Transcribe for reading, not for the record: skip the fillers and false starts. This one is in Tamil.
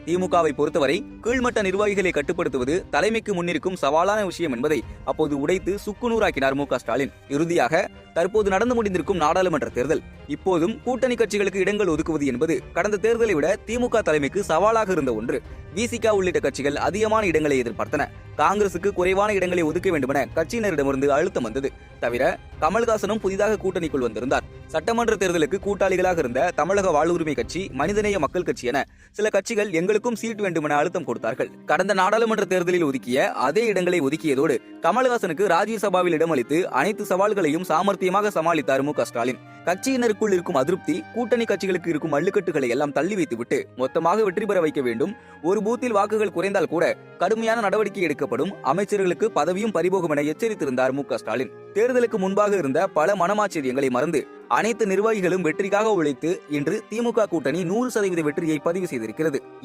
திமுகவை பொறுத்தவரை கீழ்மட்ட நிர்வாகிகளை கட்டுப்படுத்துவது தலைமைக்கு முன்னிருக்கும் சவாலான விஷயம் என்பதை அப்போது உடைத்து சுக்குநூறாக்கினார் மு க ஸ்டாலின். இறுதியாக தற்போது நடந்து முடிந்திருக்கும் நாடாளுமன்ற தேர்தல். இப்போதும் கூட்டணி கட்சிகளுக்கு இடங்கள் ஒதுக்குவது என்பது கடந்த தேர்தலை விட திமுக தலைமைக்கு சவாலாக இருந்த ஒன்று. விசிக உள்ளிட்ட கட்சிகள் அதிகமான இடங்களை எதிர்பார்த்தன. காங்கிரசுக்கு குறைவான இடங்களை ஒதுக்க வேண்டுமென கட்சியினரிடமிருந்து அழுத்தம் வந்தது. தவிர கமல்ஹாசனும் புதிதாக கூட்டணிக்குள் வந்திருந்தார். சட்டமன்ற தேர்தலுக்கு கூட்டாளிகளாக இருந்த தமிழக வாழ்வுரிமை கட்சி, மனிதநேய மக்கள் கட்சி என சில கட்சிகள் எங்களுக்கும் சீட் வேண்டுமென அழுத்தம் கொடுத்தார்கள். கடந்த நாடாளுமன்ற தேர்தலில் ஒதுக்கிய அதே இடங்களை ஒதுக்கியதோடு கமல்ஹாசனுக்கு ராஜ்யசபாவில் இடமளித்து அனைத்து சவால்களையும் சாமர்த்தியமாக சமாளித்தார் மு க ஸ்டாலின். கட்சியினருக்குள் இருக்கும் அதிருப்தி, கூட்டணி கட்சிகளுக்கு இருக்கும் அள்ளுக்கட்டுகளை எல்லாம் தள்ளி வைத்துவிட்டு மொத்தமாக வெற்றி பெற வைக்க வேண்டும். ஒரு பூத்தில் வாக்குகள் குறைந்தால் கூட கடுமையான நடவடிக்கை எடுக்கப்படும், அமைச்சர்களுக்கு பதவியும் பறிபோகும் என எச்சரித்திருந்தார் மு க ஸ்டாலின். தேர்தலுக்கு முன்பாக இருந்த பல மனமாச்சரியங்களை மறந்து அனைத்து நிர்வாகிகளும் வெற்றிக்காக உழைத்து இன்று திமுக கூட்டணி 100% வெற்றியை பதிவு செய்திருக்கிறது.